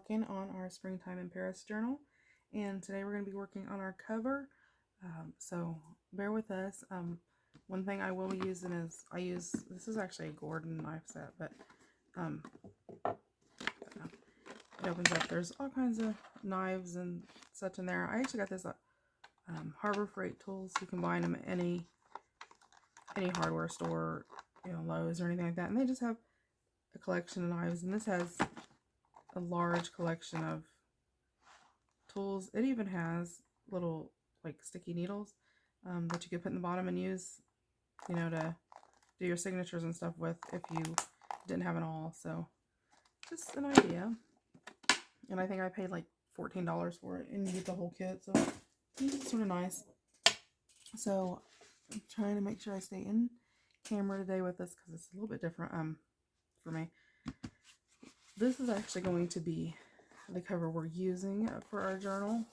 working on our Springtime in Paris journal, and today we're going to be working on our cover, so bear with us. One thing I will be using is, this is actually a Gordon knife set, but it opens up. There's all kinds of knives and such in there. I actually got this at Harbor Freight Tools. You can buy them at any hardware store, Lowe's or anything like that, and they just have a collection of knives, and this has a large collection of tools. It even has little like sticky needles that you could put in the bottom and use, to do your signatures and stuff with if you didn't have it all. So just an idea. And I think I paid like $14 for it, and you get the whole kit, so it's sort of nice. So I'm trying to make sure I stay in camera today with this because it's a little bit different for me. This is actually going to be the cover we're using for our journal,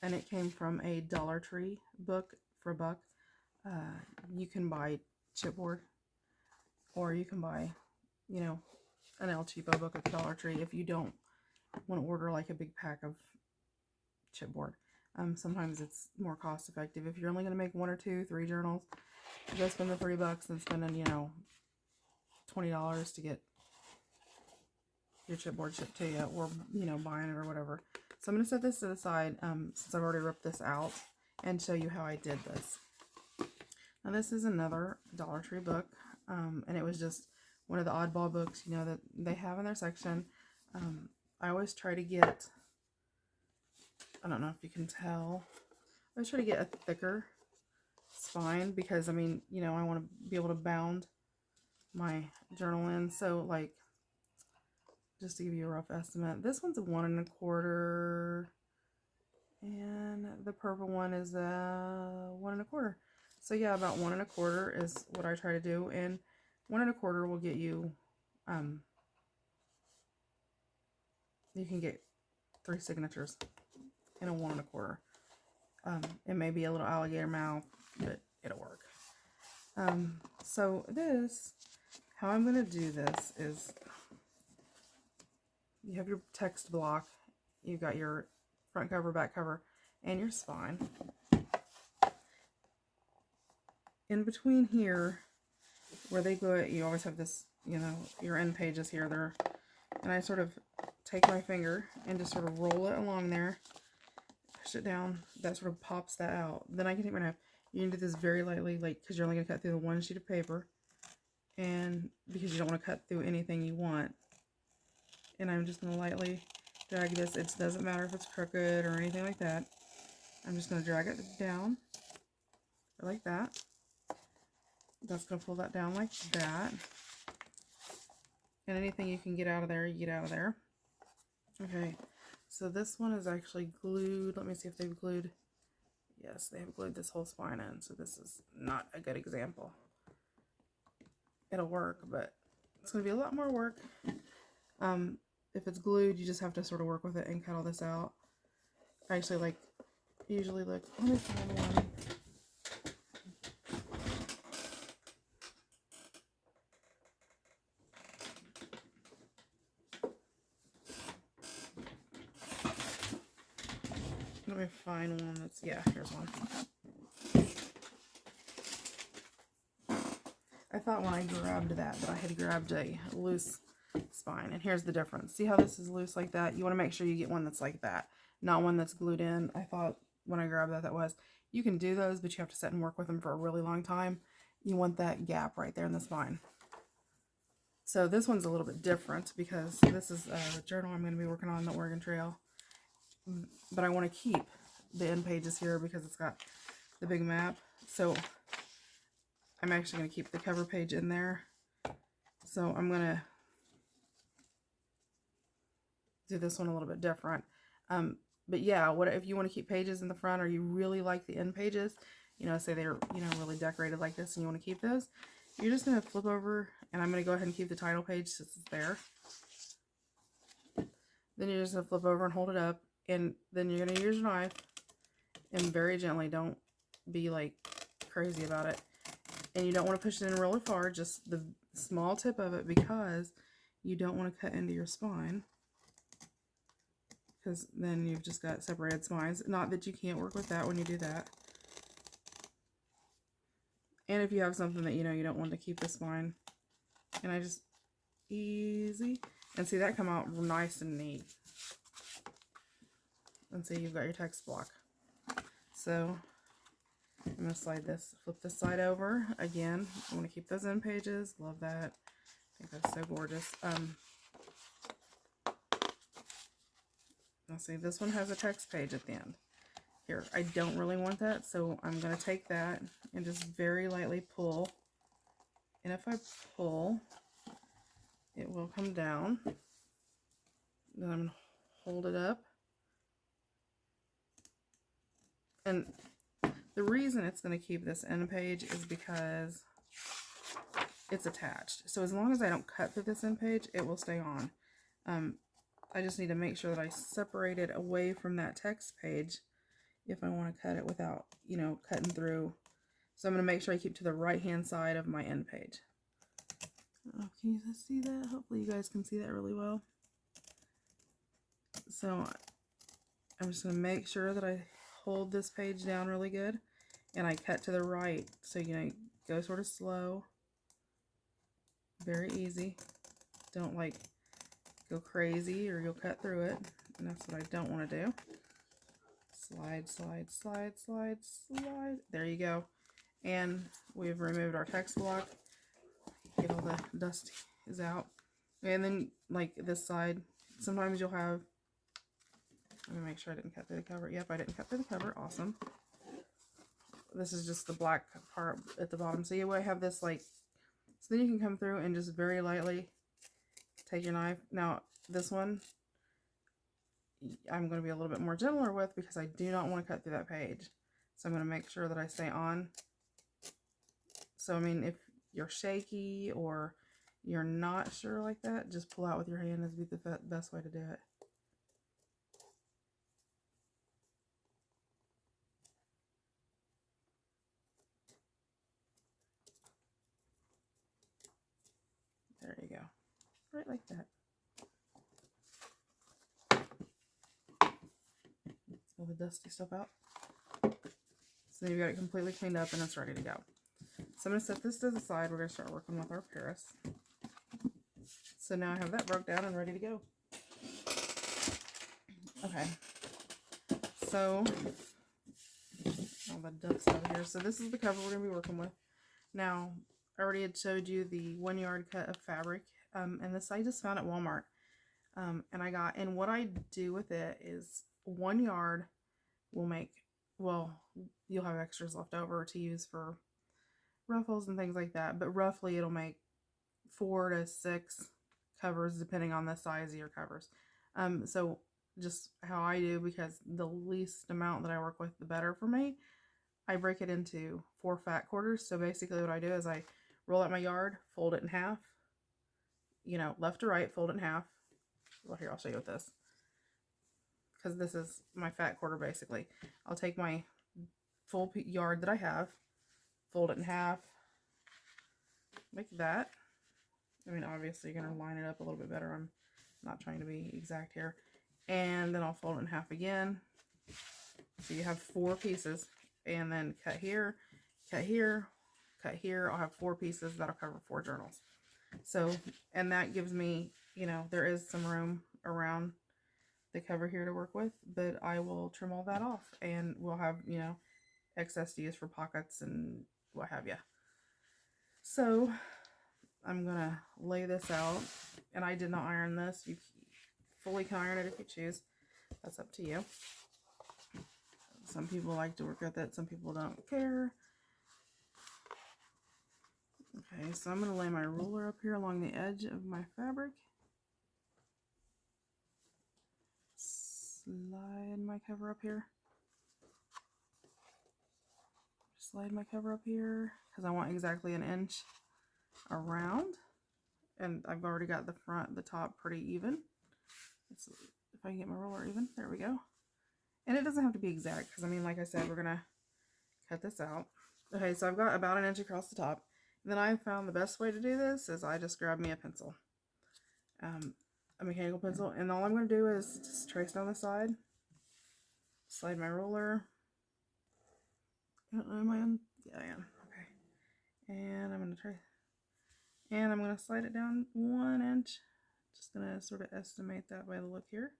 and it came from a Dollar Tree book for $1. You can buy chipboard, or you can buy, an El Cheapo book at the Dollar Tree if you don't want to order like a big pack of chipboard. Sometimes it's more cost effective. If you're only going to make 1 or 2, 3 journals, you go spend the $3 and spending, $20 to get your chipboard shipped to you, or, buying it or whatever. So I'm going to set this to the side, since I've already ripped this out, and show you how I did this. Now this is another Dollar Tree book, and it was just one of the oddball books, that they have in their section. I always try to get, I don't know if you can tell, I always try to get a thicker spine, because I want to be able to bound my journal in. So like, just to give you a rough estimate, this one's a 1 1/4, and the purple one is a 1 1/4. So yeah, about 1 1/4 is what I try to do, and 1 1/4 will get you, you can get 3 signatures in a 1 1/4. It may be a little alligator mouth, but it'll work. So this, how I'm going to do this is, you have your text block, you've got your front cover, back cover, and your spine. In between here, where they go, you always have this, your end pages here, there, and I sort of take my finger and just sort of roll it along there, push it down, that sort of pops that out. Then I can take my knife. You can do this very lightly, like, because you're only going to cut through the one sheet of paper, and because you don't want to cut through anything you want. And I'm just going to lightly drag this. It doesn't matter if it's crooked or anything like that. I'm just going to drag it down, like that. That's going to pull that down like that. And anything you can get out of there, you get out of there. Okay, so this one is actually glued. Let me see if they've glued. Yes, they have glued this whole spine in, so this is not a good example. It'll work, but it's going to be a lot more work. If it's glued, you just have to sort of work with it and cut all this out. I actually usually look, let me find one. Let me find one that's, yeah, here's one. I thought when I grabbed that I had grabbed a loose spine, and here's the difference. See how this is loose like that? You want to make sure you get one that's like that, not one that's glued in. I thought when I grabbed that was. You can do those, but you have to sit and work with them for a really long time. You want that gap right there in the spine. So this one's a little bit different because this is a journal I'm going to be working on the Oregon Trail, but I want to keep the end pages here because it's got the big map. So I'm actually going to keep the cover page in there. So I'm going to do this one a little bit different. But yeah, what if you want to keep pages in the front, or you really like the end pages, say they're, really decorated like this and you want to keep those, you're just going to flip over, and I'm going to go ahead and keep the title page since it's there. Then you're just going to flip over and hold it up, and then you're going to use your knife, and very gently, don't be like crazy about it. And you don't want to push it in really far, just the small tip of it, because you don't want to cut into your spine, because then you've just got separated spines. Not that you can't work with that when you do that. And if you have something that you know you don't want to keep the spine, and I just easy, and see that come out nice and neat. And see, you've got your text block. So I'm going to slide this, flip this side over again. I want to keep those end pages. Love that. I think that's so gorgeous. Let's see, this one has a text page at the end. Here, I don't really want that, so I'm going to take that and just very lightly pull. And if I pull, it will come down. Then I'm going to hold it up. And the reason it's going to keep this end page is because it's attached. So as long as I don't cut through this end page, it will stay on. I just need to make sure that I separate it away from that text page if I want to cut it without, you know, cutting through. So I'm going to make sure I keep to the right hand side of my end page. Oh, can you see that? Hopefully you guys can see that really well. So I'm just going to make sure that I hold this page down really good, and I cut to the right. So, you know, you go sort of slow, very easy. Don't like go crazy or you'll cut through it, and that's what I don't want to do. Slide, slide, slide, slide, slide. There you go. And we've removed our text block. Get all the dust is out. And then, like this side, sometimes you'll have, let me make sure I didn't cut through the cover. Yep, I didn't cut through the cover. Awesome. This is just the black part at the bottom. So you might have this like, so then you can come through and just very lightly take your knife. Now, this one, I'm going to be a little bit more gentler with because I do not want to cut through that page. So I'm going to make sure that I stay on. So, I mean, if you're shaky or you're not sure like that, just pull out with your hand is the best way to do it. There you go. Right like that. All the dusty stuff out. So then you've got it completely cleaned up and it's ready to go. So I'm going to set this to the side. We're going to start working with our Paris. So now I have that broke down and ready to go. Okay. So all the dust out of here. So this is the cover we're going to be working with. Now, I already had showed you the 1 yard cut of fabric. And this I just found at Walmart. And what I do with it is 1 yard will make, well, you'll have extras left over to use for ruffles and things like that, but roughly it'll make 4 to 6 covers depending on the size of your covers. So just how I do, because the least amount that I work with the better for me, I break it into 4 fat quarters. So basically what I do is I roll out my yard, fold it in half, you know, left to right, fold it in half. Well, here, I'll show you with this, because this is my fat quarter basically. I'll take my full yard that I have, fold it in half, like that. I mean, obviously you're going to line it up a little bit better. I'm not trying to be exact here. And then I'll fold it in half again. So you have 4 pieces, and then cut here, cut here, cut here. I'll have 4 pieces that'll cover 4 journals. So, and that gives me, you know, there is some room around the cover here to work with, but I will trim all that off and we'll have, you know, excess to use for pockets and what have you. So I'm gonna lay this out, and I did not iron this. You fully can iron it if you choose. That's up to you. Some people like to work with it, some people don't care. Okay, so I'm gonna lay my ruler up here along the edge of my fabric. Slide my cover up here. Slide my cover up here because I want exactly 1 inch around, and I've already got the front, the top pretty even. Let's, if I can get my ruler even, there we go. And it doesn't have to be exact because, I mean, like I said, we're gonna cut this out. Okay, so I've got about 1 inch across the top. And then I found the best way to do this is I just grab me a pencil. a mechanical pencil, and all I'm going to do is just trace down the side, slide my ruler. Am I on? Yeah, I am. Okay. And I'm going to trace, and I'm going to slide it down 1 inch. Just going to sort of estimate that by the look here.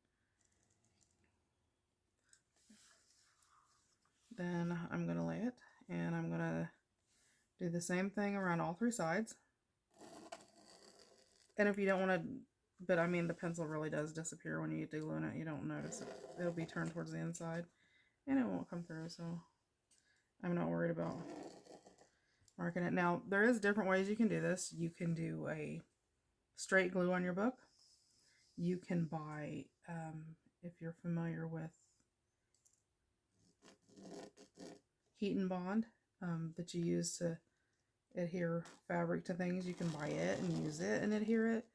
Then I'm going to lay it, and I'm going to do the same thing around all 3 sides. And if you don't want to, but I mean the pencil really does disappear when you get to glue in it. You don't notice it. It'll be turned towards the inside and it won't come through, so I'm not worried about marking it. Now, there is different ways you can do this. You can do a straight glue on your book. You can buy, if you're familiar with heat and bond that you use to adhere fabric to things, you can buy it and use it and adhere it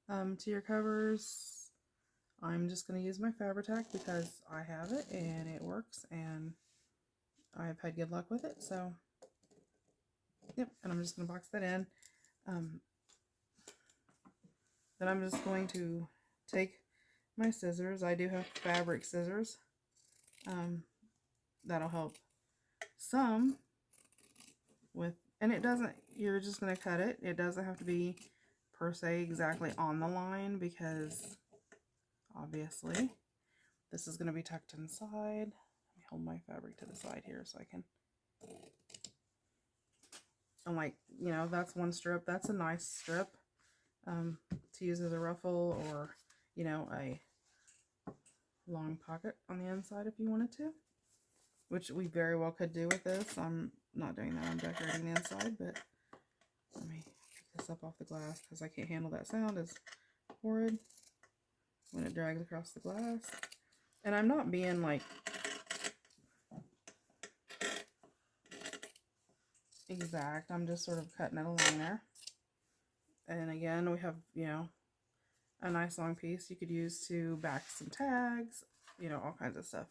to your covers. I'm just going to use my Fabri-Tac because I have it and it works and I've had good luck with it. So, yep, and I'm just going to box that in. Then I'm just going to take my scissors. I do have fabric scissors. That'll help some with, and it doesn't, you're just going to cut it. It doesn't have to be per se exactly on the line because obviously this is going to be tucked inside. Let me hold my fabric to the side here so I can, I'm like, you know, that's one strip. That's a nice strip to use as a ruffle or, you know, a long pocket on the inside if you wanted to, which we very well could do with this. I'm not doing that. I'm decorating the inside, but let me pick this up off the glass because I can't handle that sound. It's horrid when it drags across the glass. And I'm not being like exact. I'm just sort of cutting it along there. And again, we have, you know, a nice long piece you could use to back some tags, you know, all kinds of stuff.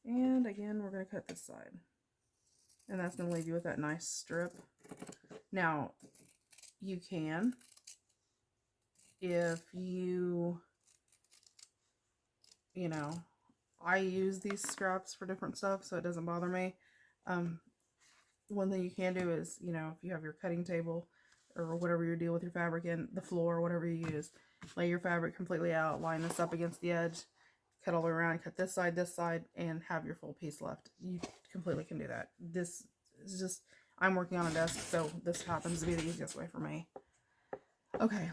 And again, we're going to cut this side. And that's going to leave you with that nice strip. Now, you can, if you know, I use these scraps for different stuff, so it doesn't bother me. One thing you can do is, you know, if you have your cutting table or whatever you deal with your fabric in, the floor, whatever you use, lay your fabric completely out, line this up against the edge, cut all the way around, cut this side, and have your full piece left. You completely can do that. This is just, I'm working on a desk, so this happens to be the easiest way for me. Okay,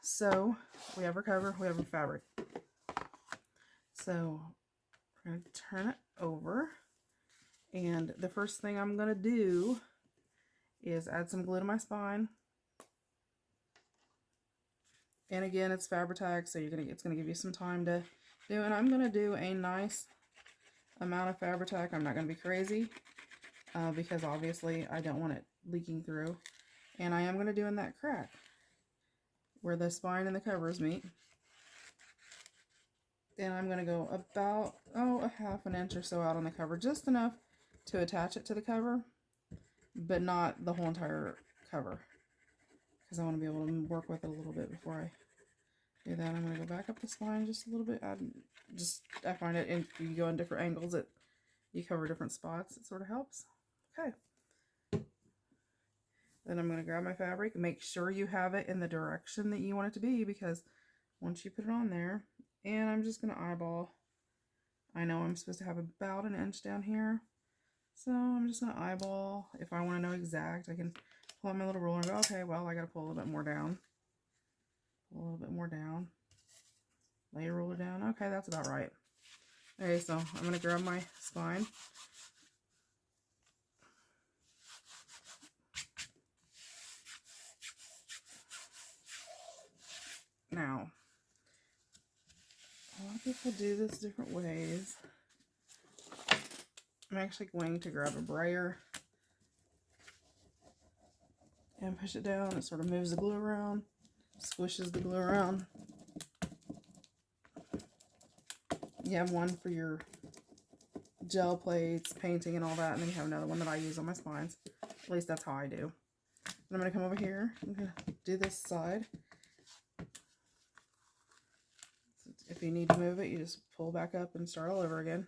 so we have our cover, we have our fabric. So we're going to turn it over. And the first thing I'm going to do is add some glue to my spine. And again, it's Fabri-Tac, so it's going to give you some time to do. And I'm going to do a nice amount of Fabri-Tac. I'm not going to be crazy because obviously I don't want it leaking through. And I am going to do in that crack where the spine and the covers meet. And I'm going to go about, a half an inch or so out on the cover, just enough to attach it to the cover, but not the whole entire cover, because I want to be able to work with it a little bit before I do that. I'm going to go back up the spine just a little bit. I find it, if you go in different angles, you cover different spots, it sort of helps. Okay. Then I'm going to grab my fabric, make sure you have it in the direction that you want it to be, because once you put it on there, and I'm just going to eyeball. I know I'm supposed to have about an inch down here, so I'm just going to eyeball. If I want to know exact, I can pull out my little ruler and go, okay, well, I got to pull a little bit more down. Pull a little bit more down. Lay your ruler down. Okay, that's about right. Okay, so I'm going to grab my spine. Now, a lot of people do this different ways. I'm actually going to grab a brayer and push it down. It sort of moves the glue around, squishes the glue around. You have one for your gel plates, painting, and all that, and then you have another one that I use on my spines. At least that's how I do. I'm going to come over here. I'm going to do this side. If you need to move it, you just pull back up and start all over again.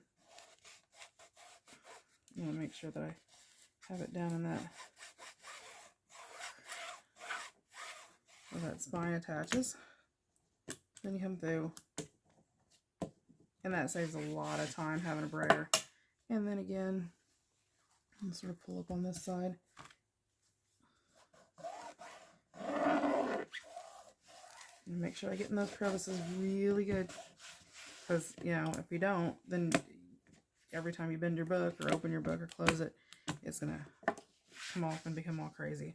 I'm going to make sure that I have it down in that where that spine attaches. Then you come through, and that saves a lot of time having a brayer. And then again, I'll sort of pull up on this side. And make sure I get in those crevices really good, because, you know, if you don't, then every time you bend your book or open your book or close it, it's going to come off and become all crazy.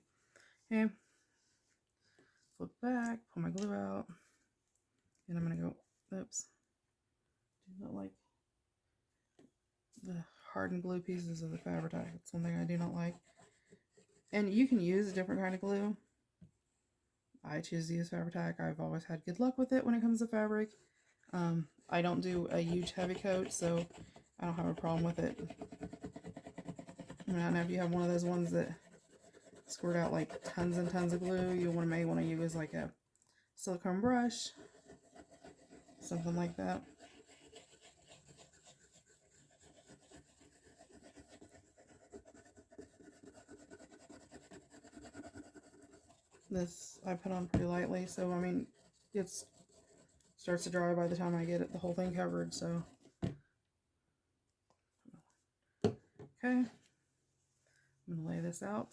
Okay, flip back, pull my glue out, and I'm going to go, oops, do not like the hardened glue pieces of the Fabri-Tac. It's one thing I do not like. And you can use a different kind of glue. I choose to use Fabri-Tac. I've always had good luck with it when it comes to fabric. I don't do a huge heavy coat, so I don't have a problem with it. I mean, I don't know if you have one of those ones that squirt out like tons and tons of glue. You may want to use like a silicone brush, something like that. This I put on pretty lightly, so I mean, it starts to dry by the time I get it, the whole thing covered. So okay, I'm gonna lay this out.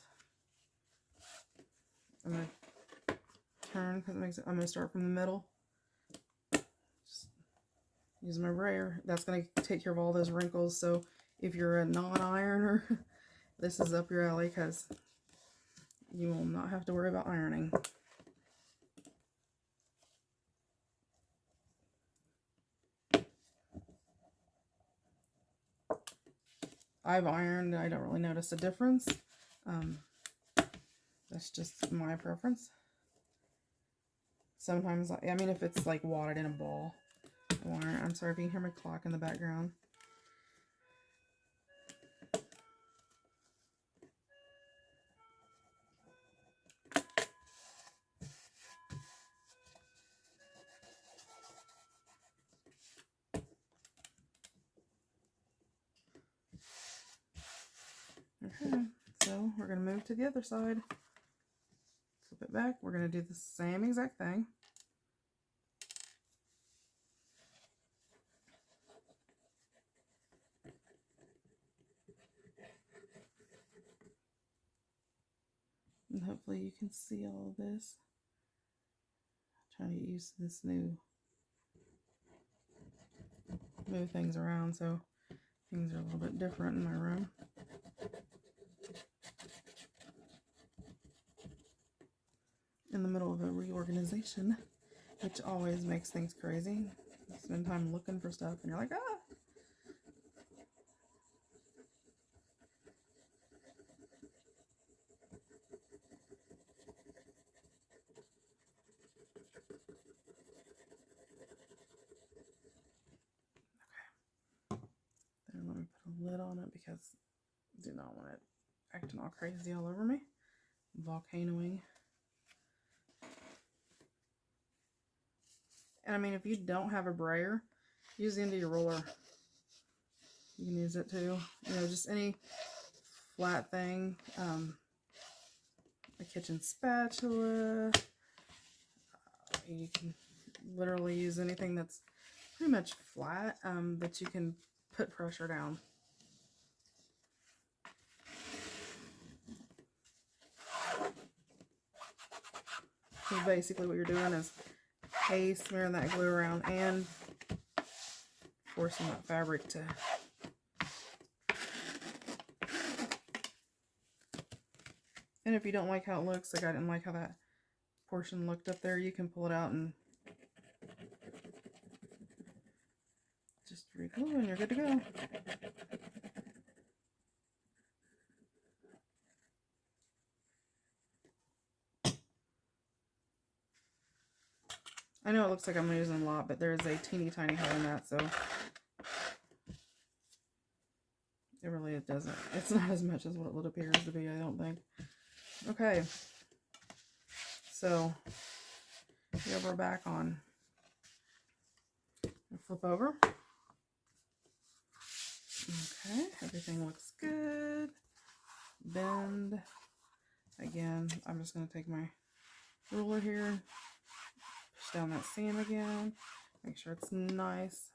I'm gonna turn because it makes it. I'm gonna start from the middle. Just use my brayer. That's gonna take care of all those wrinkles. So if you're a non-ironer, this is up your alley because you will not have to worry about ironing. I've ironed, I don't really notice a difference. That's just my preference. Sometimes, I mean, if it's like wadded in a ball, I'm sorry if you can hear my clock in the background. Okay, so we're going to move to the other side. Flip it back. We're going to do the same exact thing. And hopefully you can see all of this. I'm trying to get used to this new, move things around so things are a little bit different in my room. In the middle of a reorganization, which always makes things crazy. You spend time looking for stuff and you're like, ah! Okay. Then let me put a lid on it because I do not want it acting all crazy all over me. Volcanoing. And I mean, if you don't have a brayer, use the end of your roller. You can use it too. You know, just any flat thing. A kitchen spatula. You can literally use anything that's pretty much flat that you can put pressure down. So basically what you're doing is smearing that glue around and forcing that fabric to and if you don't like how it looks, like I didn't like how that portion looked up there, you can pull it out and just re-glue and you're good to go. I know it looks like I'm using a lot, but there's a teeny tiny hole in that, so it really doesn't. It's not as much as what it appears to be, I don't think. Okay, So here we're back on. Flip over. Okay, everything looks good. Bend. Again, I'm just going to take my ruler here, push down that seam again, make sure it's nice.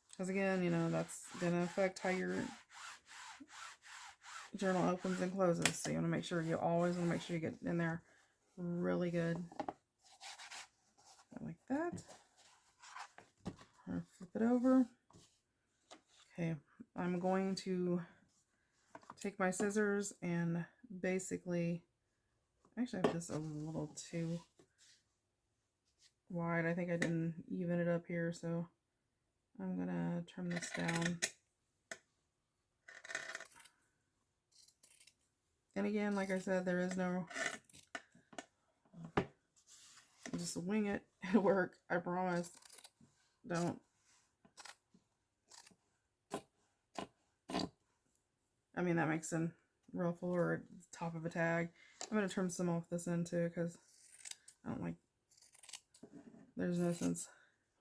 Because again, you know, that's going to affect how your journal opens and closes. So you want to make sure, you always want to make sure you get in there really good. Like that. I'll flip it over. Okay, I'm going to take my scissors and basically, actually I have this a little too wide. I think I didn't even it up here, so I'm gonna trim this down. And again, like I said, there is no, just wing it, it'll work, I promise. Don't. I mean, that makes a ruffle or top of a tag. I'm going to trim some off this end too, because I don't like, there's no sense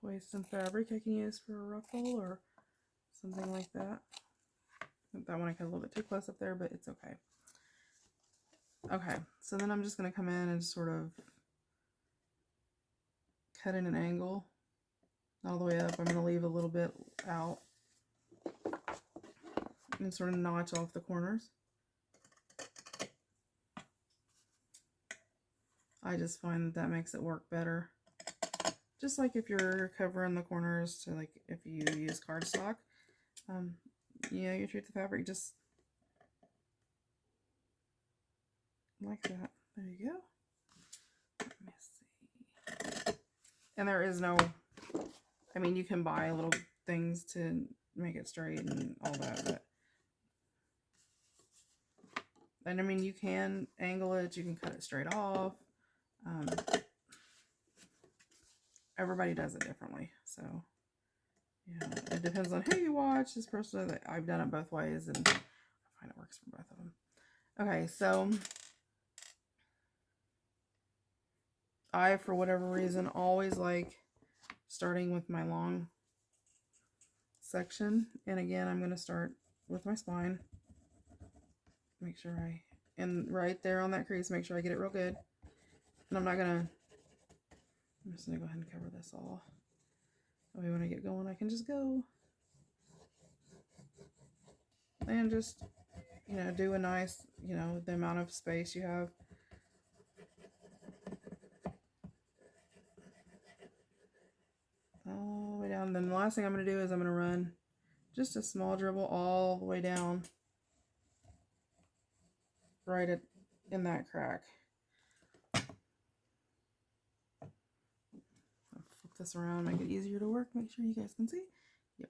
wasting fabric I can use for a ruffle or something like that. That one I got a little bit too close up there, but it's okay. Okay, so then I'm just going to come in and sort of cut in an angle all the way up. I'm going to leave a little bit out and sort of notch off the corners. I just find that makes it work better. Just like if you're covering the corners, to like if you use cardstock, you know, you treat the fabric just like that. There you go. Let me see. And there is no, I mean, you can buy little things to make it straight and all that, but, and I mean, you can angle it, you can cut it straight off. Everybody does it differently, so yeah, it depends on who you watch. This person, I've done it both ways, and I find it works for both of them. Okay, so I, for whatever reason, always like starting with my long section, and again, I'm going to start with my spine. Make sure and right there on that crease, make sure I get it real good. And I'm just going to go ahead and cover this all. That way when I get going, I can just go. And just, you know, do a nice, you know, the amount of space you have. All the way down. Then the last thing I'm going to do is I'm going to run just a small dribble all the way down. Right in that crack. Flip this around, make it easier to work. Make sure you guys can see. Yep.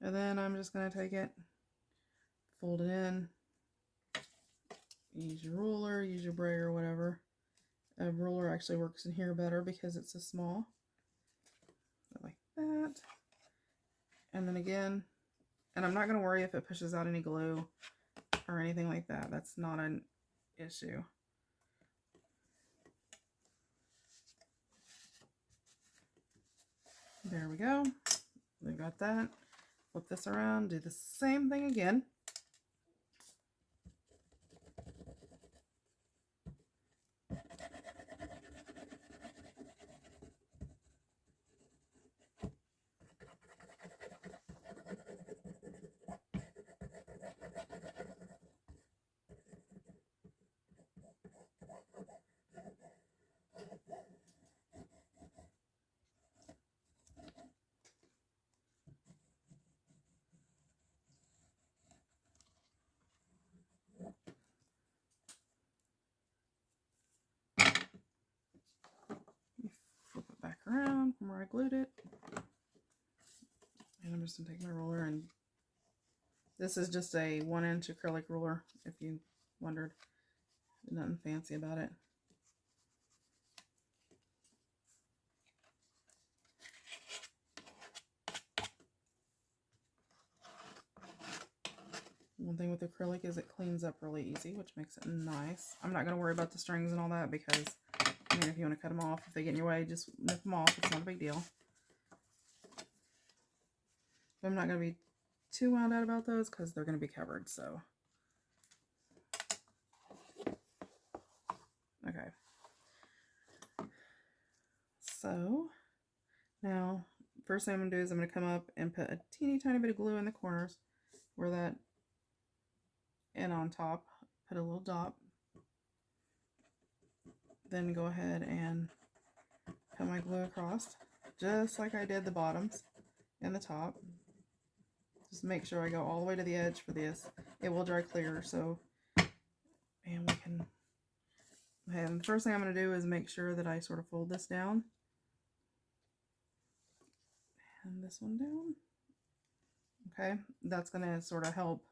And then I'm just going to take it, fold it in, use your ruler, use your brayer, whatever. A ruler actually works in here better because it's so small. Like that. And then again, and I'm not going to worry if it pushes out any glue or anything like that. That's not an issue. There we go. We've got that. Flip this around, do the same thing again. Flip it back around from where I glued it. And I'm just going to take my ruler, and this is just a 1-inch acrylic ruler, if you wondered. Nothing fancy about it. We'll One thing with acrylic is it cleans up really easy, which makes it nice. I'm not going to worry about the strings and all that because, I mean, if you want to cut them off, if they get in your way, just nip them off. It's not a big deal. But I'm not going to be too wound out about those because they're going to be covered, so. Okay. So, now, first thing I'm going to do is I'm going to come up and put a teeny tiny bit of glue in the corners where that, and on top, put a little dot. Then go ahead and put my glue across, just like I did the bottoms and the top. Just make sure I go all the way to the edge for this. It will dry clear, so, and we can, and the first thing I'm going to do is make sure that I sort of fold this down. And this one down. Okay, that's going to sort of help.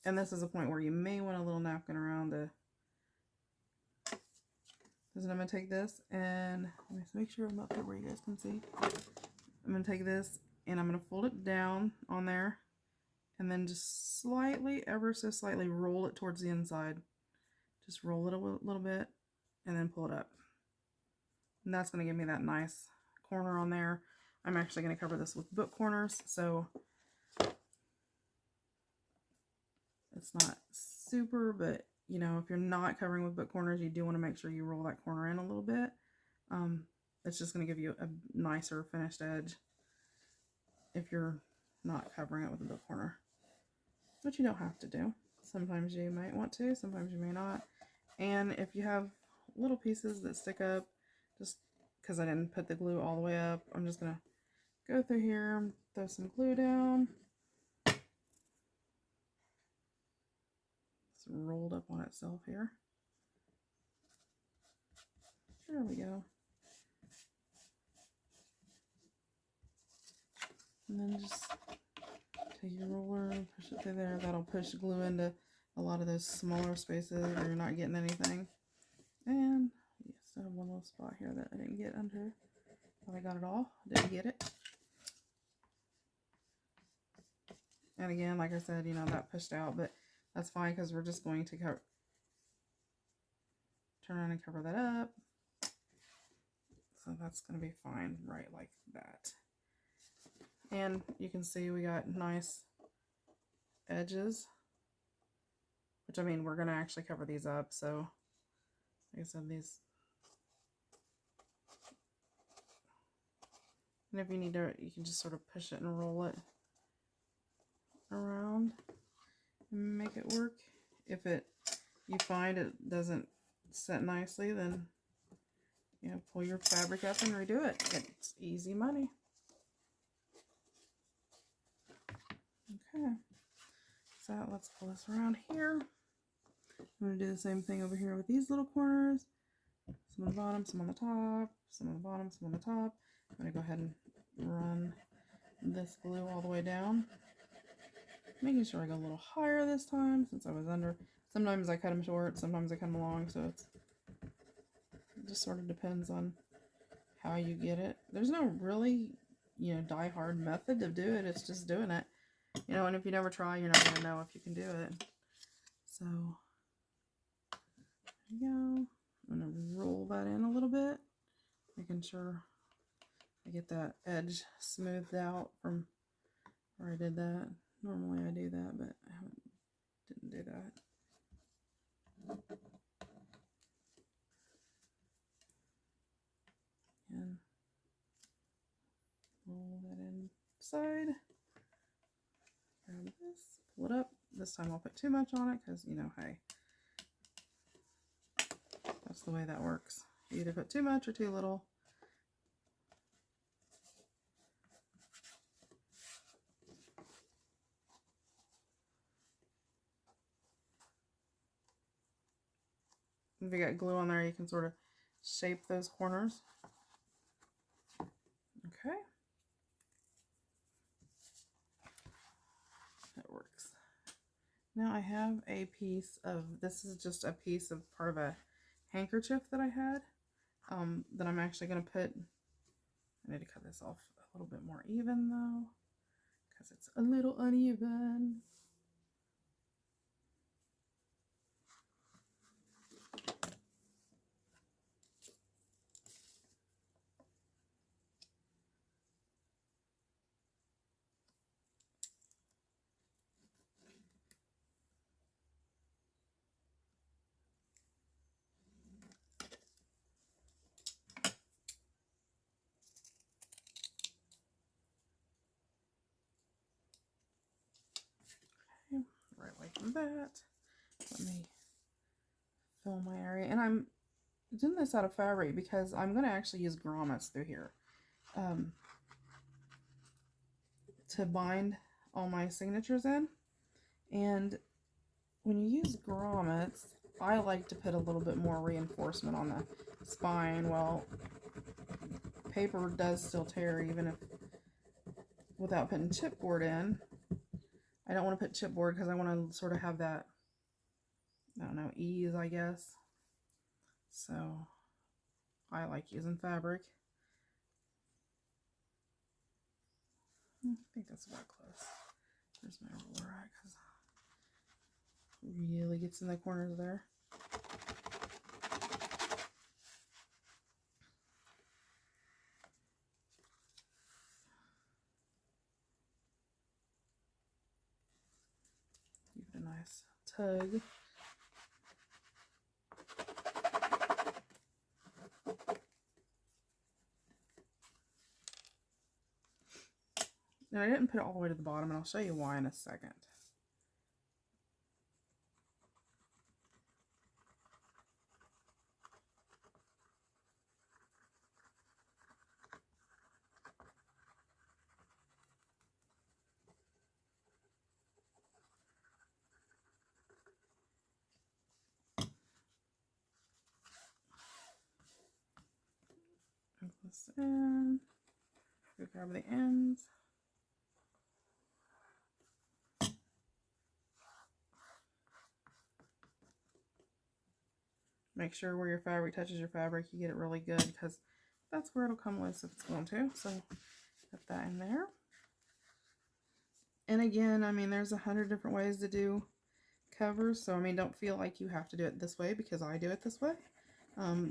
And this is a point where you may want a little napkin around to. So I'm going to take this and let me make sure I'm up there where you guys can see. I'm going to take this and I'm going to fold it down on there and then just slightly, ever so slightly, roll it towards the inside. Just roll it a little bit and then pull it up. And that's going to give me that nice corner on there. I'm actually going to cover this with book corners, so it's not super, but you know, if you're not covering with book corners, you do want to make sure you roll that corner in a little bit. It's just going to give you a nicer finished edge if you're not covering it with a book corner. But you don't have to do. Sometimes you might want to, sometimes you may not. And if you have little pieces that stick up, just because I didn't put the glue all the way up, I'm just going to go through here, throw some glue down. It's rolled up on itself here. There we go. And then just take your roller and push it through there. That'll push glue into a lot of those smaller spaces where you're not getting anything. And you still have one little spot here that I didn't get under. But I got it all. Didn't get it. And again, like I said, you know, that pushed out, but that's fine because we're just going to turn around and cover that up. So that's going to be fine right like that. And you can see we got nice edges, which I mean, we're going to actually cover these up. So like I said, these, and if you need to, you can just sort of push it and roll it around and make it work. If you find it doesn't set nicely, then you know, pull your fabric up and redo it. It's easy money. Okay, so let's pull this around here. I'm going to do the same thing over here with these little corners. Some on the bottom, some on the top, some on the bottom, some on the top. I'm going to go ahead and run this glue all the way down. Making sure I go a little higher this time since I was under. Sometimes I cut them short, sometimes I cut them long, so it just sort of depends on how you get it. There's no really, you know, die-hard method to do it. It's just doing it. You know, and if you never try, you're not going to know if you can do it. So, there you go. I'm going to roll that in a little bit, making sure I get that edge smoothed out from where I did that. Normally I do that, but I didn't do that. And roll that inside. Grab this, pull it up. This time I'll put too much on it because, you know, hey, that's the way that works. You either put too much or too little. If you got glue on there, you can sort of shape those corners. Okay. That works. Now I have a piece of, this is just a piece of part of a handkerchief that I had, that I'm actually going to put, I need to cut this off a little bit more even though, because it's a little uneven. that. Let me fill my area. And I'm doing this out of fabric because I'm going to actually use grommets through here to bind all my signatures in. And when you use grommets, I like to put a little bit more reinforcement on the spine. Well, paper does still tear even if without putting chipboard in. I don't want to put chipboard because I want to sort of have that, I don't know, ease, I guess. So I like using fabric. I think that's about close. There's my ruler rack because it really gets in the corners there. Give it a nice tug. And I didn't put it all the way to the bottom, and I'll show you why in a second. Put this in. Go grab the ends. Make sure where your fabric touches your fabric, you get it really good because that's where it'll come loose if it's going to. So put that in there. And again, I mean, there's 100 different ways to do covers. So, I mean, don't feel like you have to do it this way because I do it this way.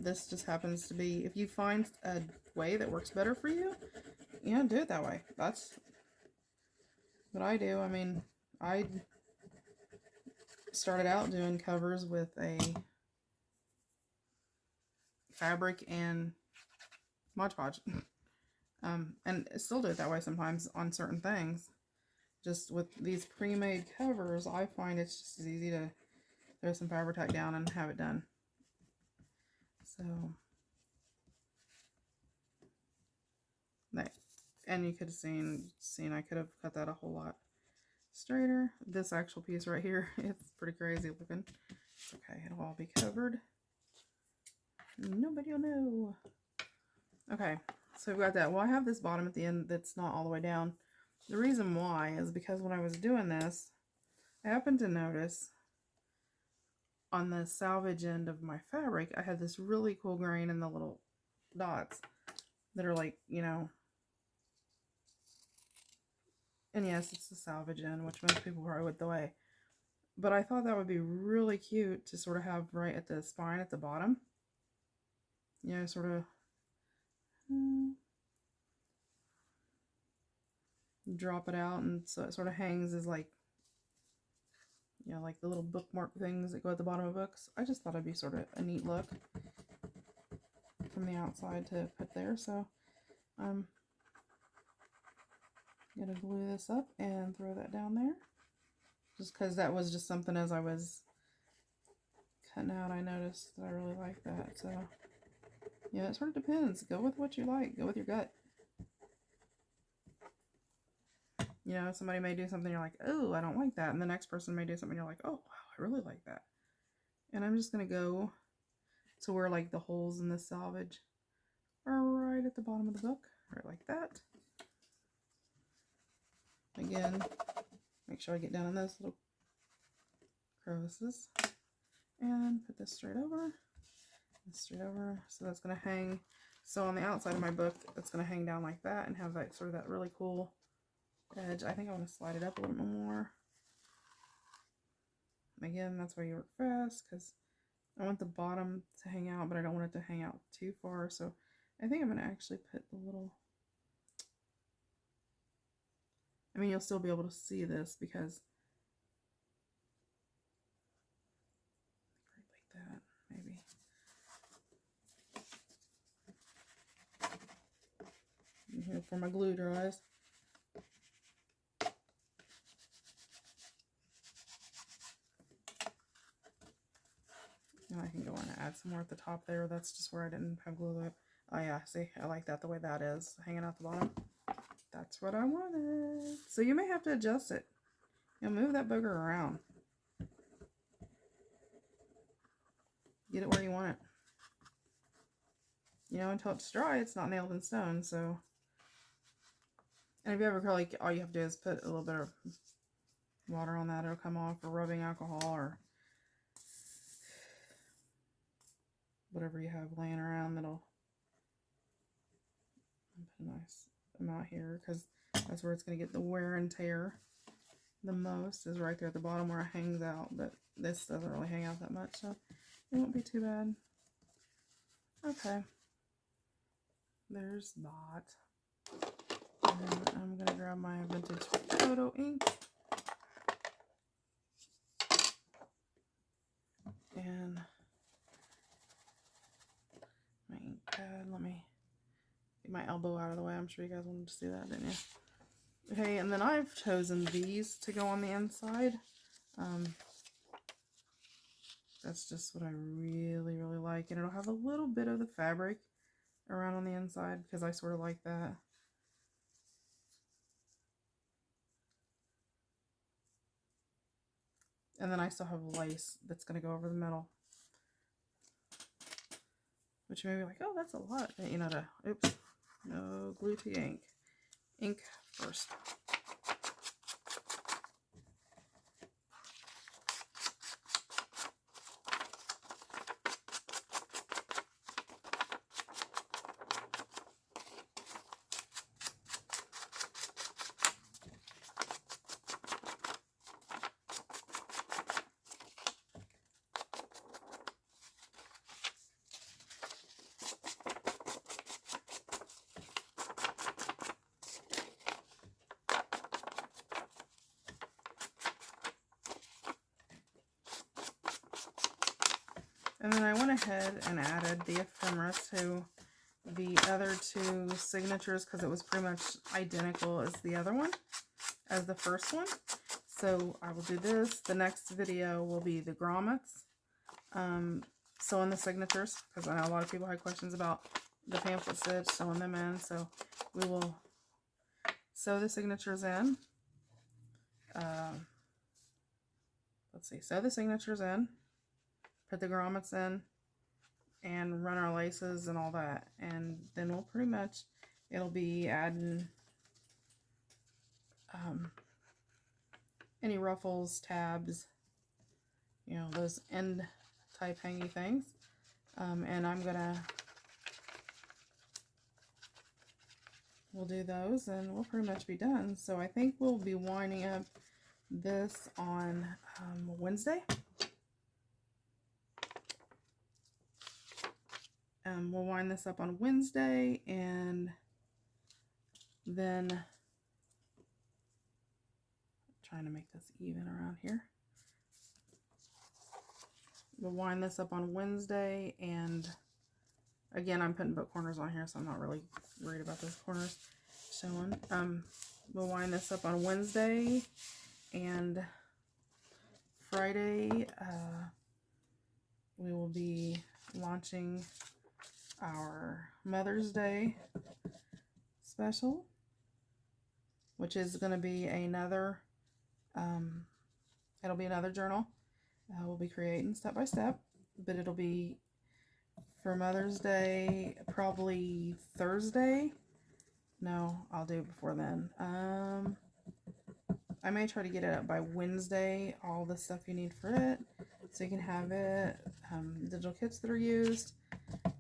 This just happens to be, if you find a way that works better for you, yeah, do it that way. That's what I do. I mean, I started out doing covers with a fabric and Mod Podge. And I still do it that way sometimes on certain things. Just with these pre-made covers, I find it's just as easy to throw some fabric tack down and have it done. So, and you could have seen I could have cut that a whole lot straighter. This actual piece right here, it's pretty crazy looking. It's okay, it'll all be covered. Nobody will know. Okay, so we've got that. Well, I have this bottom at the end that's not all the way down. The reason why is because when I was doing this, I happened to notice on the salvage end of my fabric, I had this really cool grain in the little dots that are like, you know, and yes, it's the salvage end, which most people probably would throw away. But I thought that would be really cute to sort of have right at the spine at the bottom. You know, sort of drop it out, and so it sort of hangs as like, you know, like the little bookmark things that go at the bottom of books. I just thought it'd be sort of a neat look from the outside to put there. So I'm gonna glue this up and throw that down there, just because that was just something as I was cutting out I noticed that I really like that. So yeah, it sort of depends. Go with what you like. Go with your gut. You know, somebody may do something you're like, oh, I don't like that. And the next person may do something you're like, oh, wow, I really like that. And I'm just going to go to where like the holes in the salvage are right at the bottom of the book. Right like that. Again, make sure I get down in those little crevices. And put this straight over. Straight over. So that's going to hang. So on the outside of my book, it's going to hang down like that and have that sort of that really cool edge. I think I want to slide it up a little bit more. Again, that's why you work fast, because I want the bottom to hang out, but I don't want it to hang out too far. So I think I'm going to actually put the little, I mean, you'll still be able to see this because right like that, maybe. Here for my glue dries. add some more at the top there. That's just where I didn't have glue up. Oh yeah, see, I like that the way that is, hanging out the bottom. That's what I wanted. So you may have to adjust it. You know, move that booger around. Get it where you want it. You know, until it's dry, it's not nailed in stone, so. And if you ever like, all you have to do is put a little bit of water on that, it'll come off, or rubbing alcohol, or whatever you have laying around that'll put a nice amount here, because that's where it's going to get the wear and tear the most, is right there at the bottom where it hangs out, but this doesn't really hang out that much, so it won't be too bad. Okay, there's that. And I'm going to grab my vintage photo ink and my ink pad. Let me get my elbow out of the way. I'm sure you guys wanted to see that, didn't you? Okay, and then I've chosen these to go on the inside. That's just what I really, really like. And it'll have a little bit of the fabric around on the inside because I sort of like that. And then I still have lace that's going to go over the metal. Which you may be like, oh, that's a lot. You know, oops, no glue to ink. Ink first. And then I went ahead and added the ephemera to the other two signatures because it was pretty much identical as the other one, as the first one. So I will do this. The next video will be the grommets, sewing the signatures, because I know a lot of people had questions about the pamphlet stitch, sewing them in. So we will sew the signatures in. Let's see, sew the signatures in. Put the grommets in and run our laces and all that, and then we'll pretty much, it'll be adding any ruffles, tabs, you know, those end type hangy things, and we'll do those and we'll pretty much be done. So I think we'll be winding up this on Wednesday. We'll wind this up on Wednesday, and then I'm trying to make this even around here. We'll wind this up on Wednesday, and again, I'm putting book corners on here, so I'm not really worried about those corners showing. We'll wind this up on Wednesday, and Friday we will be launching our Mother's Day special, which is going to be another, it'll be another journal. We'll be creating step by step, but it'll be for Mother's Day, probably Thursday. No, I'll do it before then. I may try to get it up by Wednesday, all the stuff you need for it, so you can have it, digital kits that are used,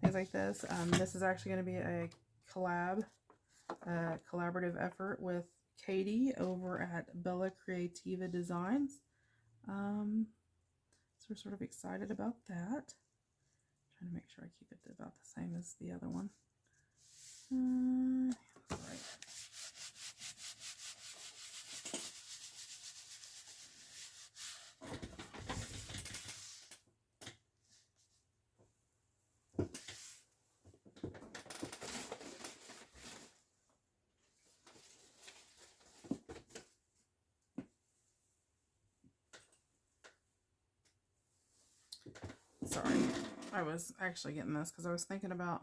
things like this. This is actually going to be a collaborative effort with Katie over at Bella Creativa Designs. So we're sort of excited about that. Trying to make sure I keep it about the same as the other one. All right. Sorry, I was actually getting this because I was thinking about,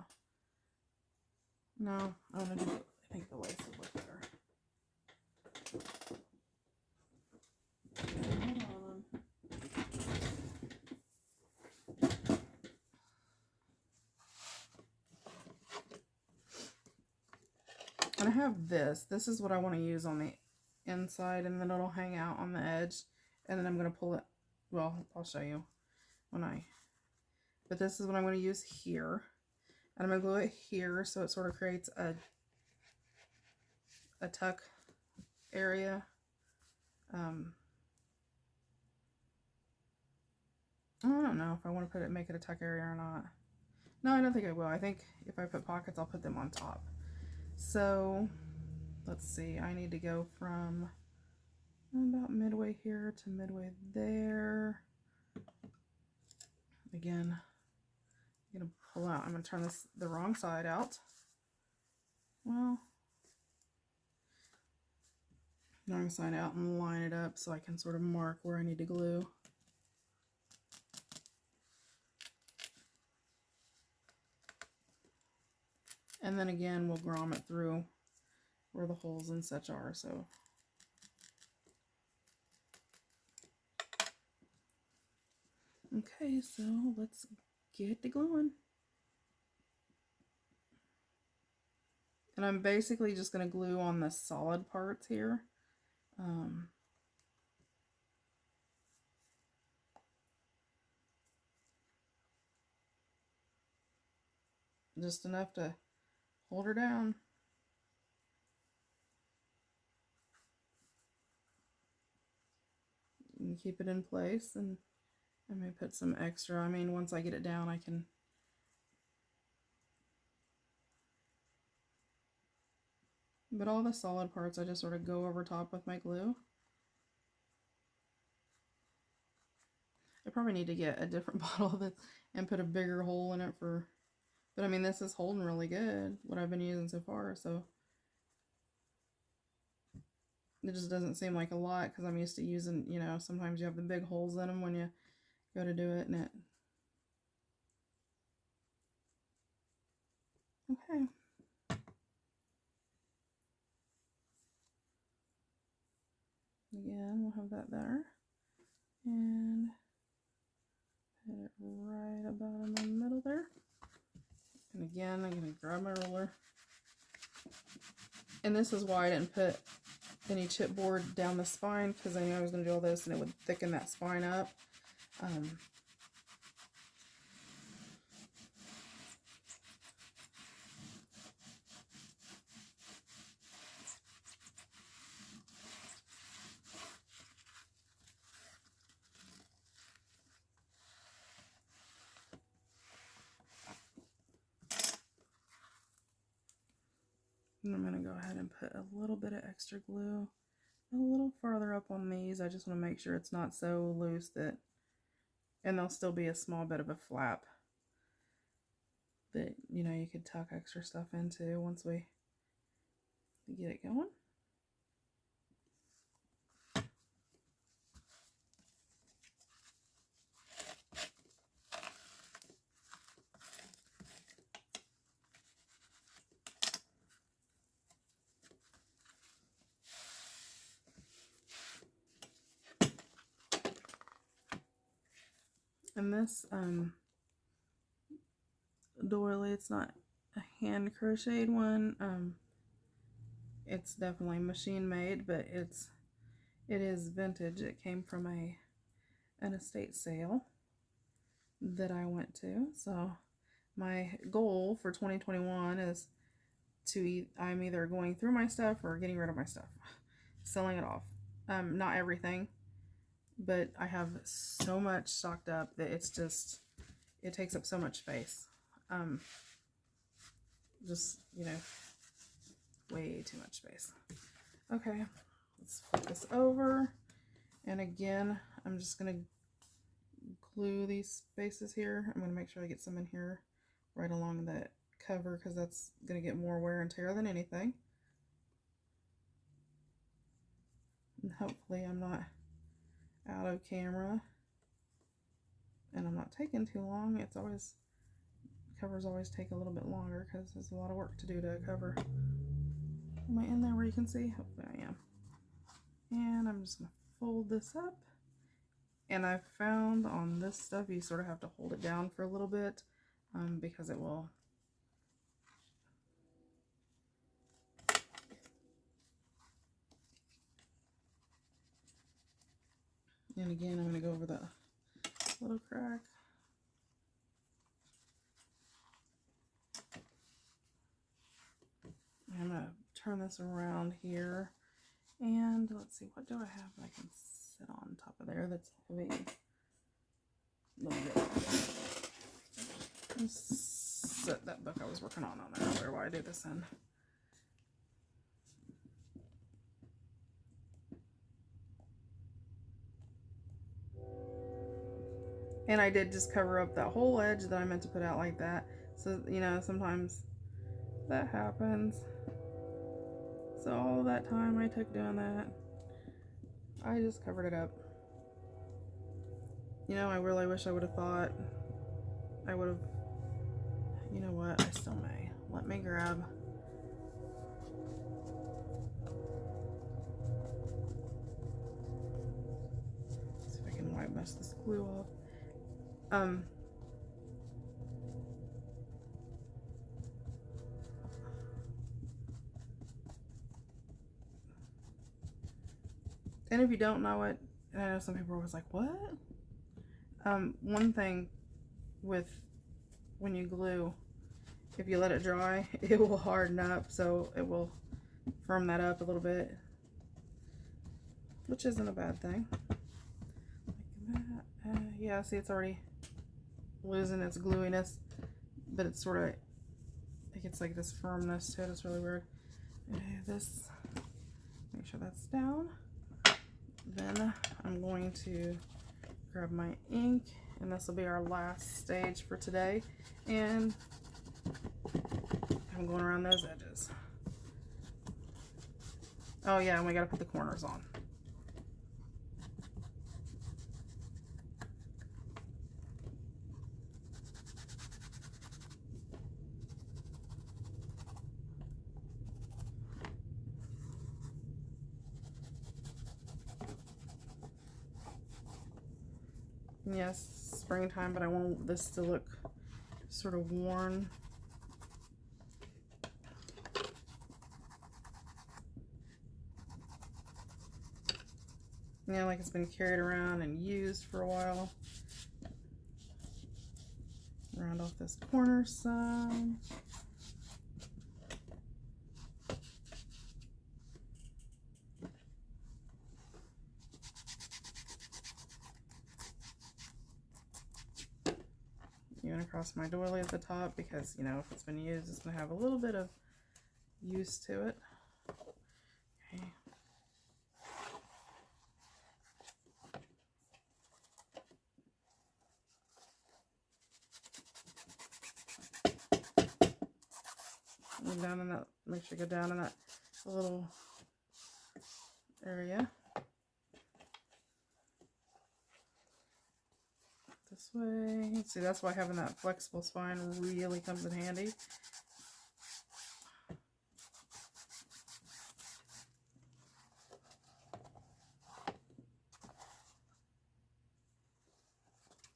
no, I want to do, I think the lace would look better. Hold on. And I have this. This is what I want to use on the inside, and then it'll hang out on the edge. And then I'm going to pull it, well, I'll show you when I, but this is what I'm going to use here. And I'm going to glue it here so it sort of creates a tuck area. I don't know if I want to make it a tuck area or not. No, I don't think I will. I think if I put pockets, I'll put them on top. So let's see, I need to go from about midway here to midway there. Again, I'm going to pull out, I'm going to turn this the wrong side out. Well, wrong side out and line it up so I can sort of mark where I need to glue. And then again, we'll grom it through where the holes and such are. So okay, so let's get to gluing. And I'm basically just going to glue on the solid parts here. Just enough to hold her down. And keep it in place, and I may put some extra. I mean, once I get it down, I can. But all the solid parts, I just sort of go over top with my glue. I probably need to get a different bottle of it and put a bigger hole in it for, but I mean, this is holding really good, what I've been using so far, so it just doesn't seem like a lot because I'm used to using, you know, sometimes you have the big holes in them when you go to do it, and it. Okay. Again, we'll have that there. And put it right about in the middle there. And again, I'm going to grab my ruler. And this is why I didn't put any chipboard down the spine, because I knew I was going to do all this and it would thicken that spine up. And I'm going to go ahead and put a little bit of extra glue a little farther up on these. I just want to make sure it's not so loose that, and there'll still be a small bit of a flap that, you know, you could tuck extra stuff into once we get it going. And this doily, it's not a hand crocheted one. It's definitely machine made, but it is vintage. It came from an estate sale that I went to. So my goal for 2021 is to I'm either going through my stuff or getting rid of my stuff, selling it off. Not everything, but I have so much stocked up that it's just, it takes up so much space. Just, you know, way too much space. Okay, let's flip this over. And again, I'm just going to glue these spaces here. I'm going to make sure I get some in here right along that cover because that's going to get more wear and tear than anything. And hopefully I'm not out of camera. and I'm not taking too long. It's always, covers always take a little bit longer because there's a lot of work to do to cover. Am I in there where you can see? Hopefully I am. And I'm just going to fold this up. And I found on this stuff you sort of have to hold it down for a little bit because it will. And again, I'm going to go over the little crack. I'm going to turn this around here. And let's see, what do I have that I can sit on top of there that's heavy? Let's set that book I was working on there. Where do I do this in? And I did just cover up that whole edge that I meant to put out like that. So, you know, sometimes that happens. So all that time I took doing that, I just covered it up. You know, I really wish I would have thought I would have, you know what, I still may. Let me grab. See if I can wipe most of this glue off. And if you don't know it, and I know some people are always like, what? One thing with when you glue, if you let it dry, it will harden up, so it will firm that up a little bit, which isn't a bad thing. Like that. Yeah, see, it's already losing its gluiness, but it's sort of, it gets like this firmness to it. It's really weird. This, make sure that's down. Then I'm going to grab my ink, and this will be our last stage for today. And I'm going around those edges. Oh yeah, and we gotta put the corners on. Yes, springtime, but I want this to look sort of worn. You know, like it's been carried around and used for a while. Round off this corner some. Even across my doily at the top, because, you know, if it's been used, it's going to have a little bit of use to it. Okay. Go down in that, make sure you go down in that little area. This way. See, that's why having that flexible spine really comes in handy.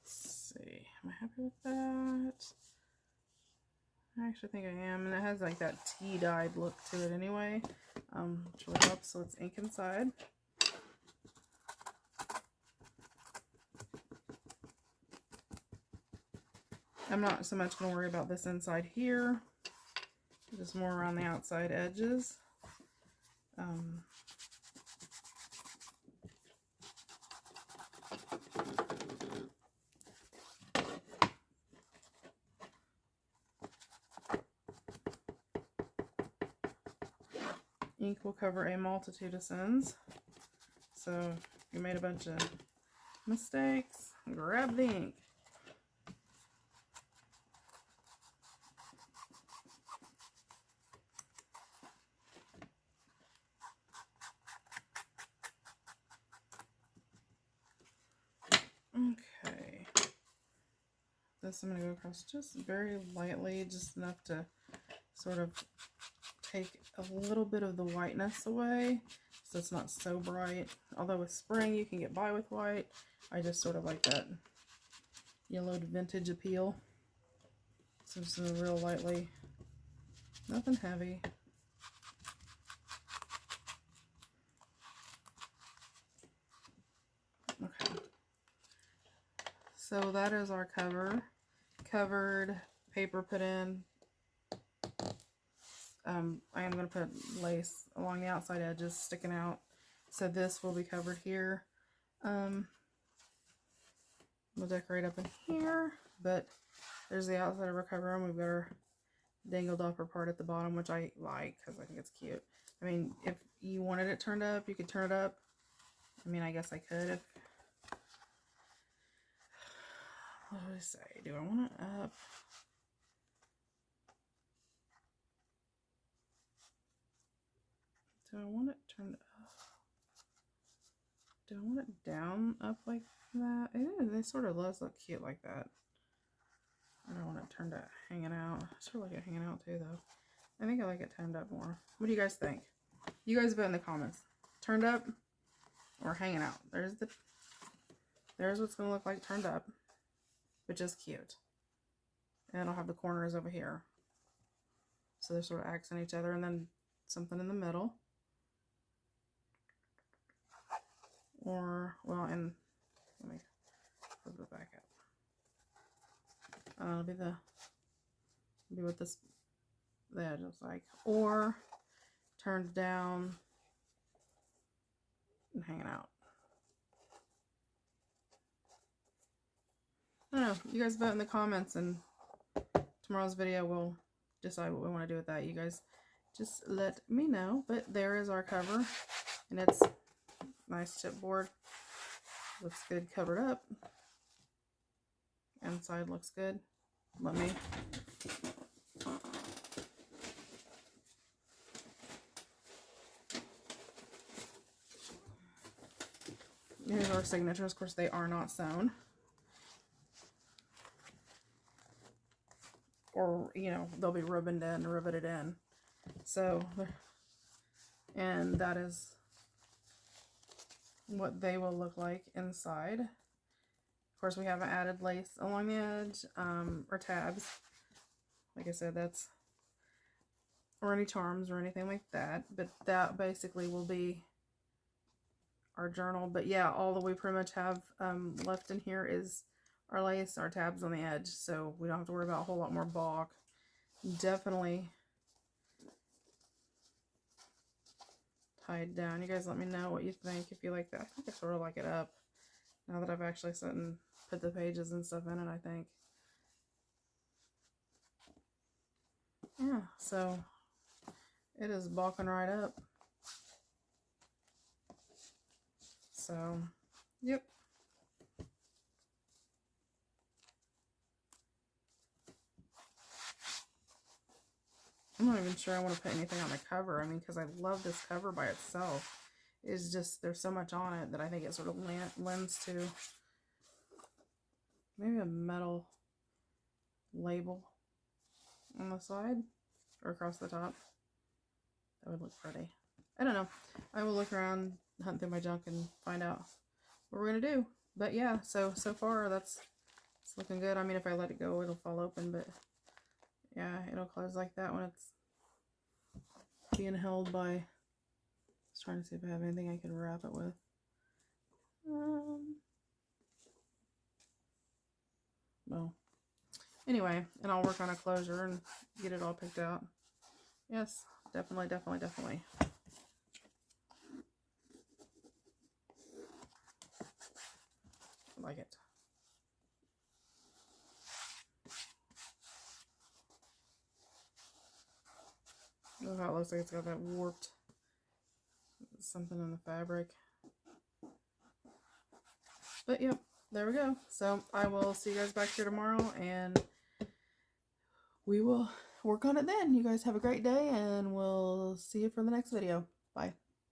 Let's see, am I happy with that? I actually think I am, and it has like that tea-dyed look to it anyway, which really helps. So it's ink inside. I'm not so much going to worry about this inside here, just more around the outside edges. Ink will cover a multitude of sins, so if you made a bunch of mistakes, grab the ink. Okay, this, I'm going to go across just very lightly, just enough to sort of take a little bit of the whiteness away so it's not so bright. Although with spring you can get by with white, I just sort of like that yellowed vintage appeal. So just real lightly, nothing heavy. Okay, so that is our cover. Covered, paper put in. I am going to put lace along the outside edges sticking out. So this will be covered here. We'll decorate up in here, but there's the outside of our cover, and we've got our dangled upper part at the bottom, which I like because I think it's cute. I mean, if you wanted it turned up, you could turn it up. I mean, I guess I could if... What do I say? Do I want it up? Do I want it turned up? Do I want it down up like that? It is. They sort of does look cute like that. I don't want it turned up, hanging out. I sort of like it hanging out too, though. I think I like it turned up more. What do you guys think? You guys vote in the comments. Turned up or hanging out? There's what's gonna look like turned up, but just cute. And it'll have the corners over here, so they sort of accent each other, and then something in the middle. Or, well, and let me flip it back up. It'll be what this, the edge looks like. Or turned down and hanging out. I don't know. You guys vote in the comments, and tomorrow's video we'll decide what we want to do with that. You guys just let me know. But there is our cover, and it's nice chipboard. Looks good covered up. Inside looks good. Let me... Here's our signatures. Of course, they are not sewn. Or, you know, they'll be riveted in. So, and that is what they will look like inside. Of course, we haven't added lace along the edge, or tabs. Like I said, that's, or any charms or anything like that. But that basically will be our journal. But yeah, all that we pretty much have left in here is our lace, our tabs on the edge. So we don't have to worry about a whole lot more bulk. Definitely tied down. You guys let me know what you think, if you like that. I think I sort of like it up now that I've actually sat and put the pages and stuff in it, I think. Yeah, so it is bulking right up. So, yep. I'm not even sure I want to put anything on the cover. I mean, because I love this cover by itself. It's just, there's so much on it that I think it sort of lends to maybe a metal label on the side or across the top. That would look pretty. I don't know. I will look around, hunt through my junk, and find out what we're going to do. But yeah, so far it's looking good. I mean, if I let it go, it'll fall open, but yeah, it'll close like that when it's being held by... Just trying to see if I have anything I can wrap it with. Well, anyway, and I'll work on a closure and get it all picked out. Yes, definitely, definitely, definitely. I like it. Look how it looks like it's got that warped something in the fabric. But yep, there we go. So I will see you guys back here tomorrow, and we will work on it then. You guys have a great day, and we'll see you for the next video. Bye.